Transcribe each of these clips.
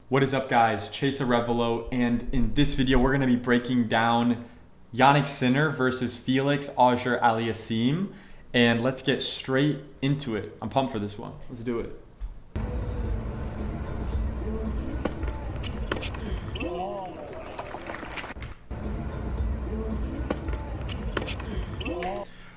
What is up, guys? Chase Arevalo, and in this video we're going to be breaking down Jannik Sinner versus Felix Auger Aliassime, and let's get straight into it. I'm pumped for this one. Let's do it.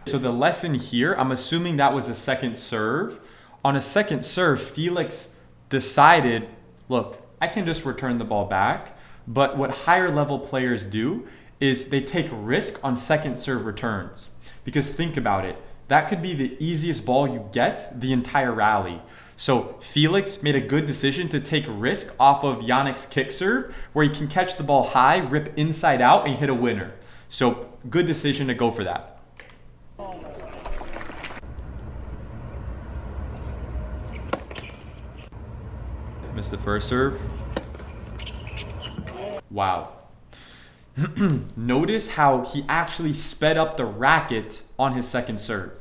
So the lesson here, I'm assuming that was a second serve. On a second serve, Felix decided, look, I can just return the ball back, but what higher level players do is they take risk on second serve returns. Because think about it, that could be the easiest ball you get the entire rally. So Felix made a good decision to take risk off of Jannik's kick serve, where he can catch the ball high, rip inside out, and hit a winner. So good decision to go for that. Missed the first serve. Wow. Notice how he actually sped up the racket on his second serve.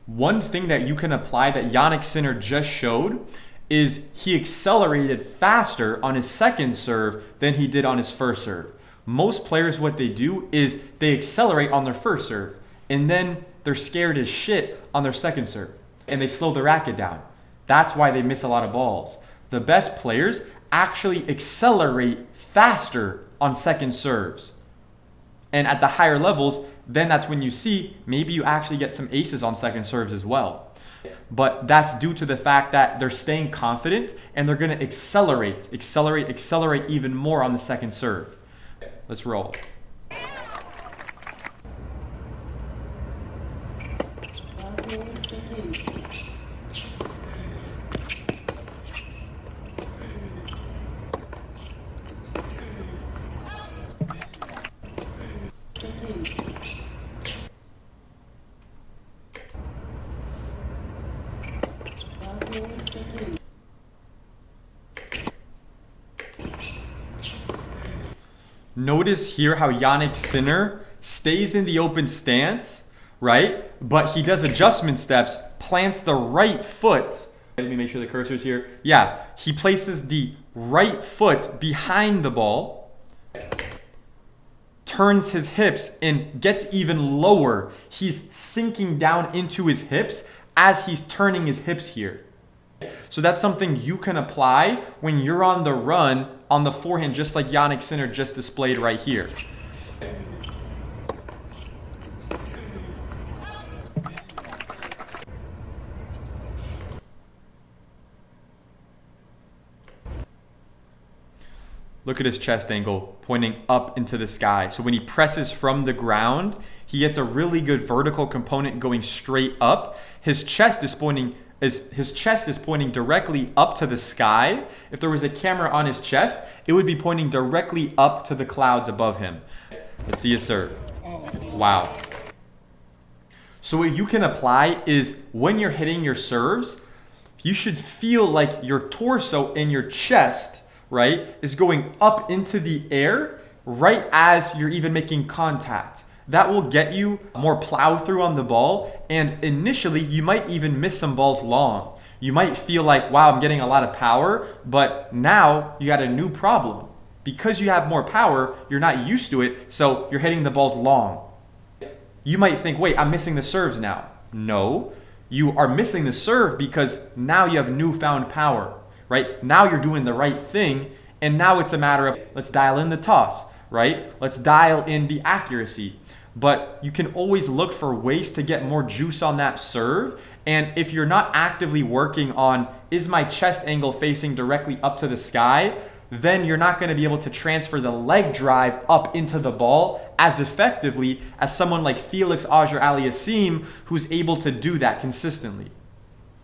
One thing that you can apply that Jannik Sinner just showed is he accelerated faster on his second serve than he did on his first serve. Most players, what they do is they accelerate on their first serve, and then they're scared as shit on their second serve, and they slow the racket down. That's why they miss a lot of balls. The best players actually accelerate faster on second serves. And at the higher levels, then that's when you see maybe you actually get some aces on second serves as well. But that's due to the fact that they're staying confident and they're going to accelerate even more on the second serve. Let's roll. Notice here how Jannik Sinner stays in the open stance, right? But he does adjustment steps, plants the right foot. Let me make sure the cursor's here. Yeah, he places the right foot behind the ball, turns his hips, and gets even lower. He's sinking down into his hips as he's turning his hips here. So that's something you can apply when you're on the run on the forehand, just like Jannik Sinner just displayed right here. Look at his chest angle pointing up into the sky. So when he presses from the ground, he gets a really good vertical component going straight up. His chest is pointing directly up to the sky. If there was a camera on his chest, it would be pointing directly up to the clouds above him. Let's see his serve. Wow. So what you can apply is when you're hitting your serves, you should feel like your torso and your chest, right, is going up into the air right as you're even making contact. That will get you more plow through on the ball, and initially you might even miss some balls long. You might feel like, wow, I'm getting a lot of power, but now you got a new problem. Because you have more power, you're not used to it, so you're hitting the balls long. You might think, wait, I'm missing the serves now. No, you are missing the serve because now you have newfound power, right? Now you're doing the right thing, and now it's a matter of, let's dial in the toss, right? Let's dial in the accuracy. But you can always look for ways to get more juice on that serve. And if you're not actively working on, is my chest angle facing directly up to the sky, then you're not going to be able to transfer the leg drive up into the ball as effectively as someone like Felix Auger Aliassime, who's able to do that consistently,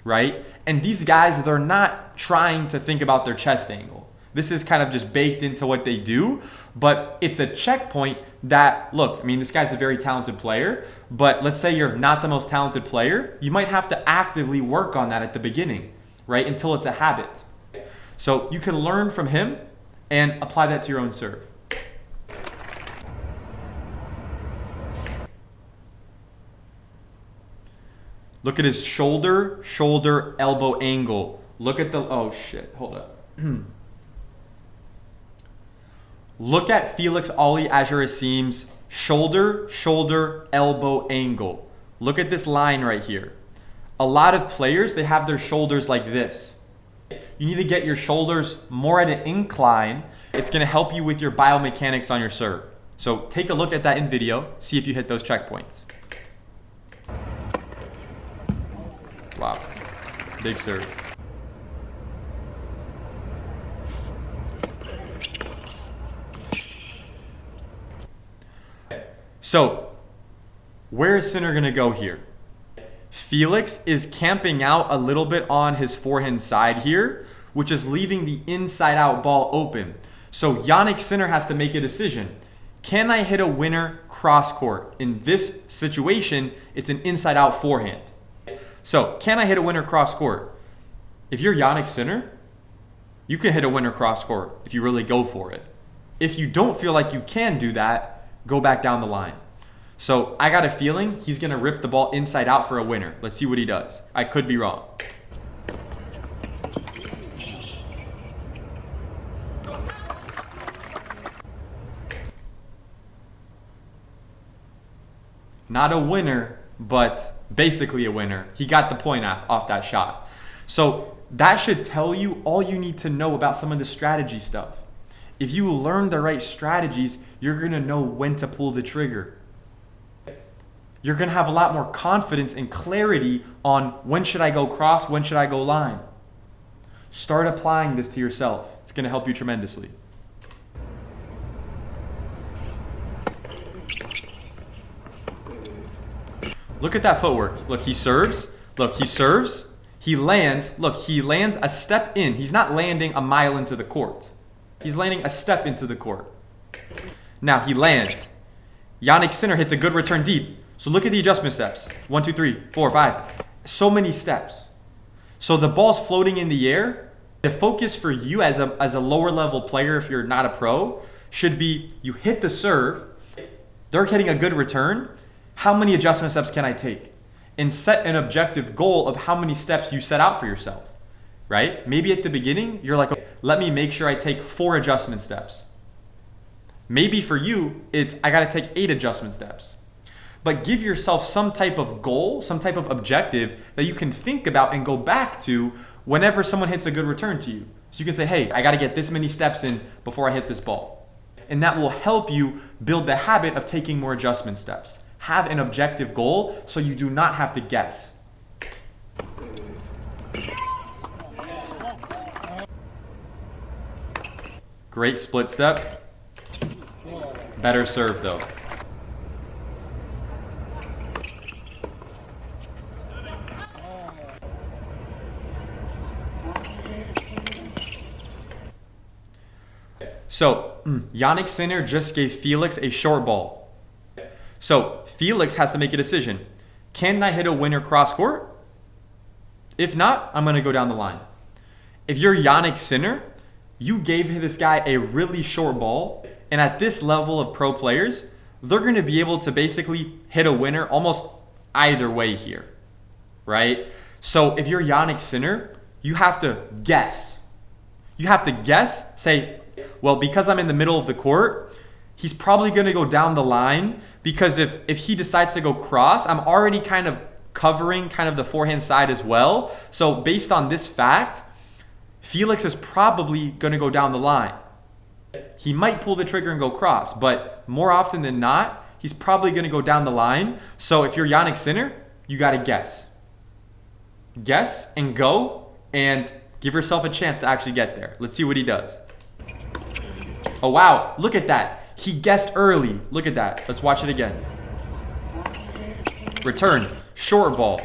right? And these guys, they're not trying to think about their chest angle. This is kind of just baked into what they do, but it's a checkpoint that, look, I mean, this guy's a very talented player, but let's say you're not the most talented player, you might have to actively work on that at the beginning, right? Until it's a habit. So you can learn from him and apply that to your own serve. Look at his shoulder, elbow angle. Look at the, oh shit, hold up. Look at Felix Aliassime's shoulder, shoulder, elbow angle. Look at this line right here. A lot of players, they have their shoulders like this. You need to get your shoulders more at an incline. It's going to help you with your biomechanics on your serve. So take a look at that in video, see if you hit those checkpoints. Wow, big serve. So, where is Sinner going to go here? Felix is camping out a little bit on his forehand side here, which is leaving the inside out ball open. So Jannik Sinner has to make a decision. Can I hit a winner cross court? In this situation, it's an inside out forehand. So can I hit a winner cross court? If you're Jannik Sinner, you can hit a winner cross court if you really go for it. If you don't feel like you can do that, go back down the line. So I got a feeling he's going to rip the ball inside out for a winner. Let's see what he does. I could be wrong. Not a winner, but basically a winner. He got the point off that shot. So that should tell you all you need to know about some of the strategy stuff. If you learn the right strategies, you're going to know when to pull the trigger. You're going to have a lot more confidence and clarity on when should I go cross, when should I go line. Start applying this to yourself. It's going to help you tremendously. Look at that footwork. Look, he serves. Look, he serves. He lands. Look, he lands a step in. He's not landing a mile into the court. He's landing a step into the court. Now he lands. Jannik Sinner hits a good return deep. So look at the adjustment steps. 1, 2, 3, 4, 5. So many steps. So the ball's floating in the air. The focus for you as a lower level player, if you're not a pro, should be you hit the serve. They're hitting a good return. How many adjustment steps can I take? And set an objective goal of how many steps you set out for yourself, right? Maybe at the beginning, you're like, okay, let me make sure I take 4 adjustment steps. Maybe for you, it's I gotta take 8 adjustment steps. But give yourself some type of goal, some type of objective that you can think about and go back to whenever someone hits a good return to you. So you can say, hey, I gotta get this many steps in before I hit this ball. And that will help you build the habit of taking more adjustment steps. Have an objective goal so you do not have to guess. Great split step. Better serve though. So Jannik Sinner just gave Felix a short ball. So Felix has to make a decision. Can I hit a winner cross court? If not, I'm going to go down the line. If you're Jannik Sinner, you gave this guy a really short ball, and at this level of pro players, they're going to be able to basically hit a winner almost either way here, right? So if you're Jannik Sinner, you have to guess. You have to guess, say, well, because I'm in the middle of the court, he's probably going to go down the line, because if he decides to go cross, I'm already kind of covering kind of the forehand side as well. So based on this fact, Felix is probably going to go down the line. He might pull the trigger and go cross, but more often than not, he's probably going to go down the line. So if you're Jannik Sinner, you got to guess. Guess and go and give yourself a chance to actually get there. Let's see what he does. Oh, wow. Look at that. He guessed early. Look at that. Let's watch it again. Return. Short ball.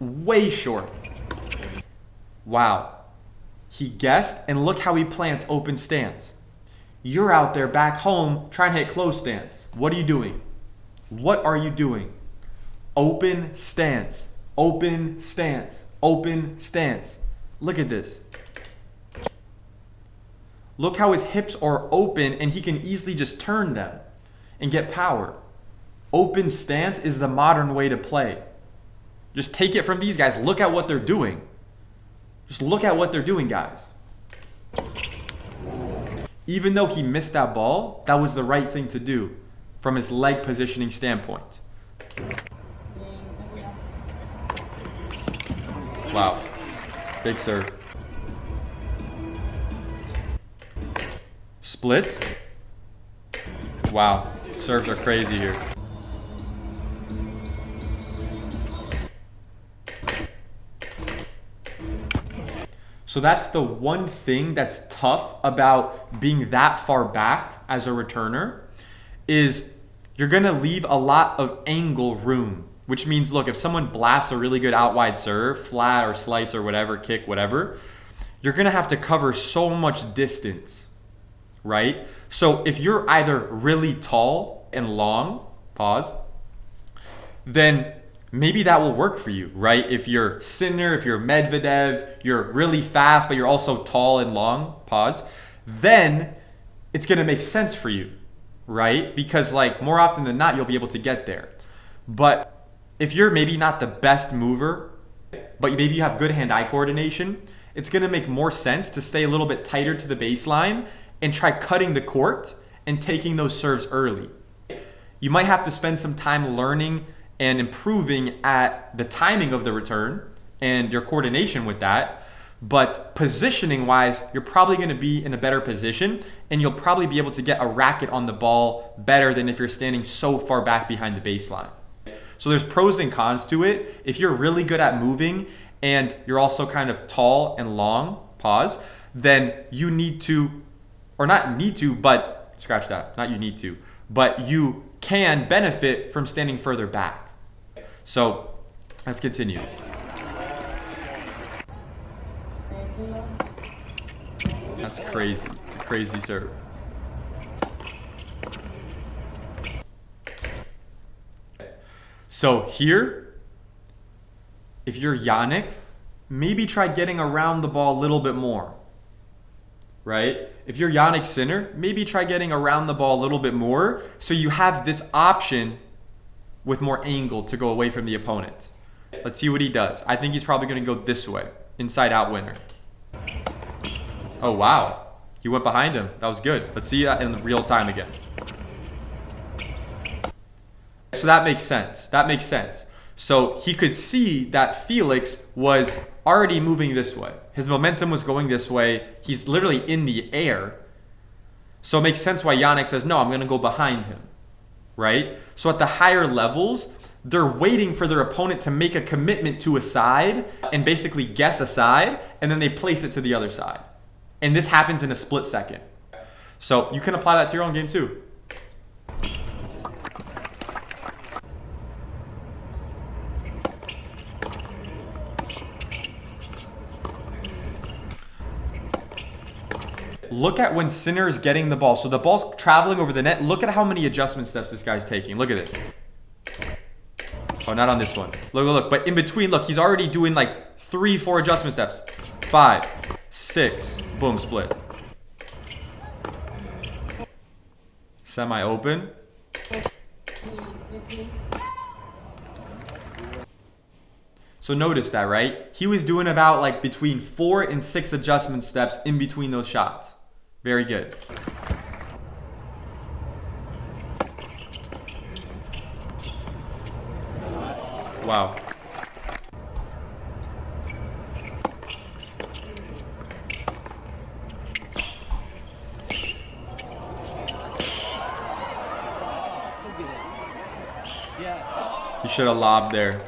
Way short. Wow. He guessed, and look how he plants open stance. You're out there back home trying to hit close stance. What are you doing? What are you doing? Open stance. Open stance. Open stance. Look at this. Look how his hips are open and he can easily just turn them and get power. Open stance is the modern way to play. Just take it from these guys. Look at what they're doing. Just look at what they're doing, guys. Even though he missed that ball, that was the right thing to do from his leg positioning standpoint. Wow. Big serve. Split. Wow. Serves are crazy here. So that's the one thing that's tough about being that far back as a returner is you're going to leave a lot of angle room, which means, look, if someone blasts a really good out wide serve, flat or slice or whatever, kick, whatever, you're going to have to cover so much distance, right? So if you're either really tall and long, pause, then maybe that will work for you, right? If you're Sinner, if you're Medvedev, you're really fast, but you're also tall and long, pause, then it's going to make sense for you, right? Because like more often than not, you'll be able to get there. But if you're maybe not the best mover, but maybe you have good hand-eye coordination, it's going to make more sense to stay a little bit tighter to the baseline and try cutting the court and taking those serves early. You might have to spend some time learning and improving at the timing of the return and your coordination with that. But positioning wise, you're probably going to be in a better position and you'll probably be able to get a racket on the ball better than if you're standing so far back behind the baseline. So there's pros and cons to it. If you're really good at moving and you're also kind of tall and long, pause, then you need to, or not need to, but scratch that, not you need to, but you can benefit from standing further back. So let's continue. That's crazy. It's a crazy serve. So here, if you're Jannik, maybe try getting around the ball a little bit more, right? If you're Jannik Sinner, maybe try getting around the ball a little bit more so you have this option with more angle to go away from the opponent. Let's see what he does. I think he's probably going to go this way, inside out winner. Oh, wow. He went behind him. That was good. Let's see that in real time again. So that makes sense. That makes sense. So he could see that Felix was already moving this way. His momentum was going this way. He's literally in the air. So it makes sense why Jannik says, no, I'm going to go behind him, right? So at the higher levels, they're waiting for their opponent to make a commitment to a side and basically guess a side, and then they place it to the other side. And this happens in a split second. So you can apply that to your own game too. Look at when Sinner is getting the ball. So the ball's traveling over the net. Look at how many adjustment steps this guy's taking. Look at this. Oh, not on this one. Look. But in between, look, he's already doing like 3-4 adjustment steps. 5, 6. Boom, split. Semi-open. So notice that, right? He was doing about like between 4 and 6 adjustment steps in between those shots. Very good. Wow. He should have lobbed there.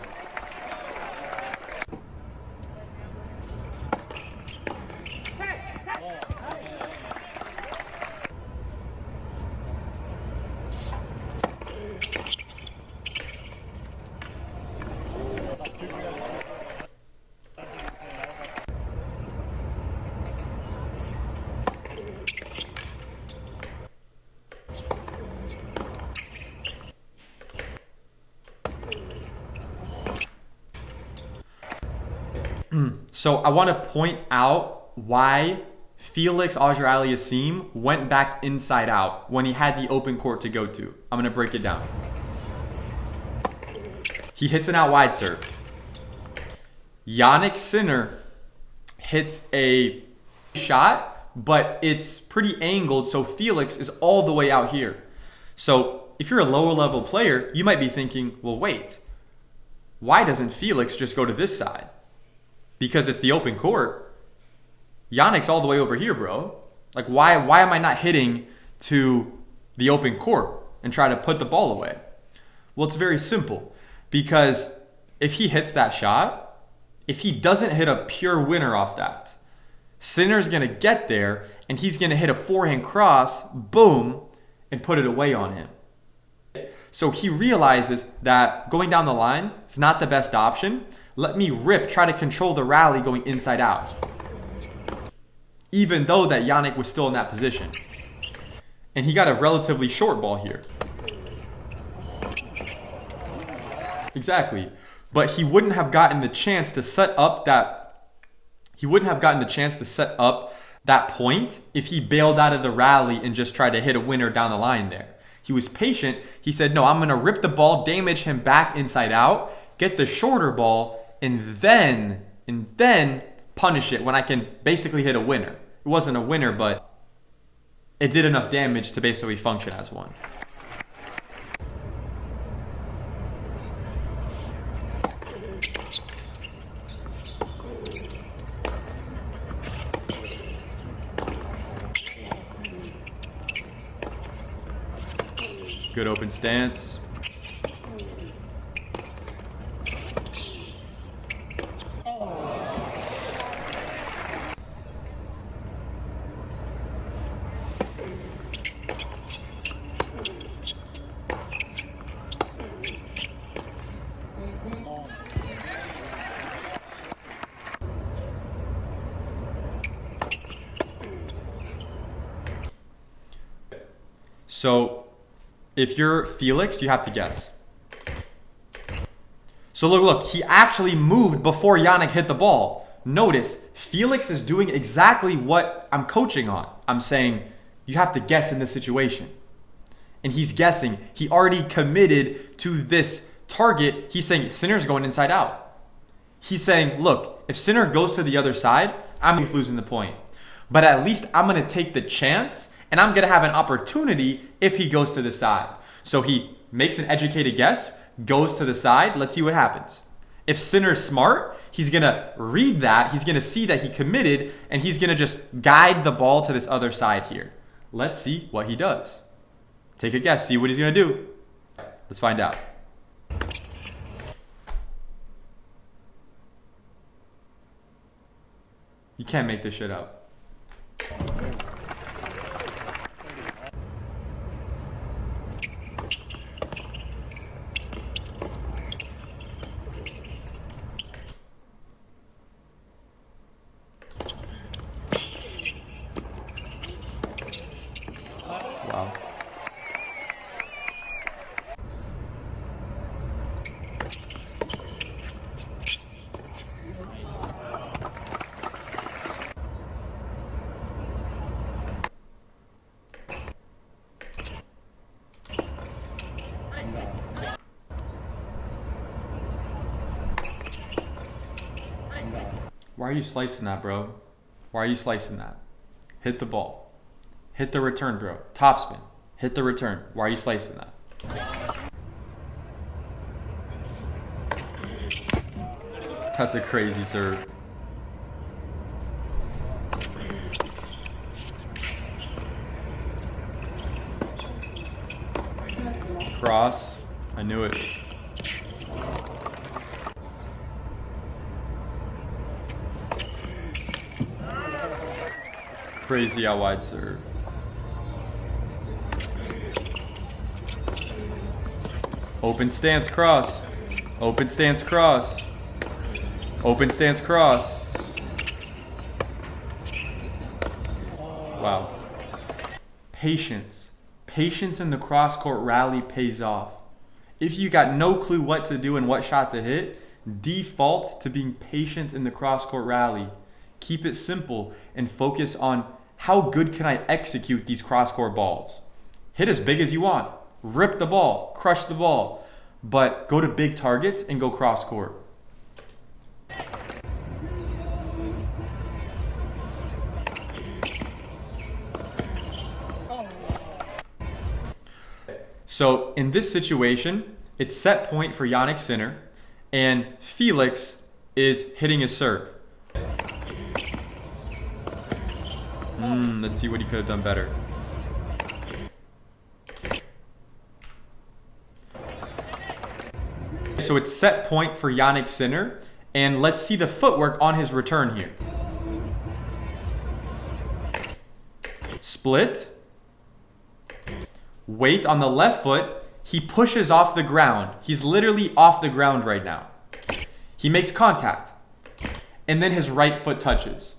So I want to point out why Felix Auger Aliassime went back inside out when he had the open court to go to. I'm going to break it down. He hits an out wide serve. Jannik Sinner hits a shot but it's pretty angled, so Felix is all the way out here. So if you're a lower level player, you might be thinking, well, wait, why doesn't Felix just go to this side? Because it's the open court. Jannik's all the way over here, bro. Like, why am I not hitting to the open court and try to put the ball away? Well, it's very simple. Because if he hits that shot, if he doesn't hit a pure winner off that, Sinner's going to get there and he's going to hit a forehand cross, boom, and put it away on him. So he realizes that going down the line is not the best option. Let me try to control the rally going inside out. Even though that Jannik was still in that position. And he got a relatively short ball here. Exactly. But he wouldn't have gotten the chance to set up that point if he bailed out of the rally and just tried to hit a winner down the line there. He was patient. He said, no, I'm going to rip the ball, damage him back inside out, get the shorter ball, and then punish it when I can basically hit a winner. It wasn't a winner, but it did enough damage to basically function as one. Good open stance. So if you're Felix, you have to guess. So look, he actually moved before Jannik hit the ball. Notice, Felix is doing exactly what I'm coaching on. I'm saying, you have to guess in this situation. And he's guessing. He already committed to this target. He's saying, Sinner's going inside out. He's saying, look, if Sinner goes to the other side, I'm losing the point. But at least I'm going to take the chance and I'm going to have an opportunity if he goes to the side. So he makes an educated guess, goes to the side. Let's see what happens. If Sinner's smart, he's going to read that. He's going to see that he committed, and he's going to just guide the ball to this other side here. Let's see what he does. Take a guess. See what he's going to do. Let's find out. You can't make this shit up. Wow. Why are you slicing that, bro? Why are you slicing that? Hit the ball. Hit the return, bro. Topspin. Hit the return. Why are you slicing that? That's a crazy serve. Cross. I knew it. Crazy out wide serve. Open stance cross. Open stance cross. Open stance cross. Wow. Patience. Patience in the cross-court rally pays off. If you got no clue what to do and what shot to hit, default to being patient in the cross-court rally. Keep it simple and focus on how good can I execute these cross-court balls. Hit as big as you want. Rip the ball. Crush the ball. But go to big targets and go cross-court. So in this situation, it's set point for Jannik Sinner, and Felix is hitting his serve. Let's see what he could have done better. So it's set point for Jannik Sinner, and let's see the footwork on his return here. Split. Weight on the left foot. He pushes off the ground. He's literally off the ground right now. He makes contact, and then his right foot touches.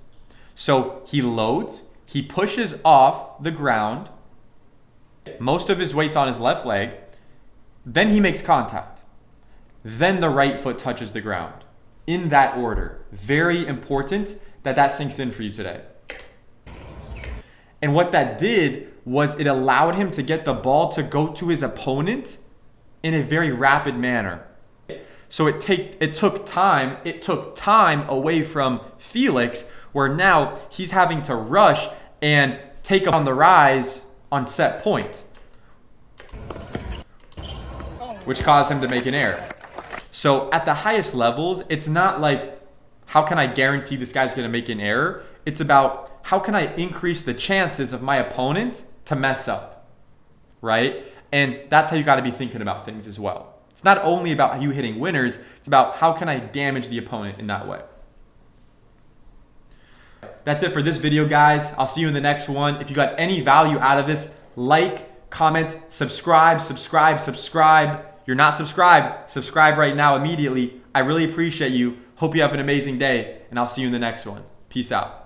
So he loads, he pushes off the ground. Most of his weight's on his left leg. Then he makes contact. Then the right foot touches the ground. In that order. Very important that that sinks in for you today. And what that did was it allowed him to get the ball to go to his opponent in a very rapid manner. So it took time away from Felix, where now he's having to rush and take on the rise on set point, which caused him to make an error. So at the highest levels, it's not like, how can I guarantee this guy's going to make an error? It's about, how can I increase the chances of my opponent to mess up, right? And that's how you got to be thinking about things as well. It's not only about you hitting winners, it's about how can I damage the opponent in that way. That's it for this video, guys. I'll see you in the next one. If you got any value out of this, like, comment, subscribe. You're not subscribed, subscribe right now immediately. I really appreciate you. Hope you have an amazing day, and I'll see you in the next one. Peace out.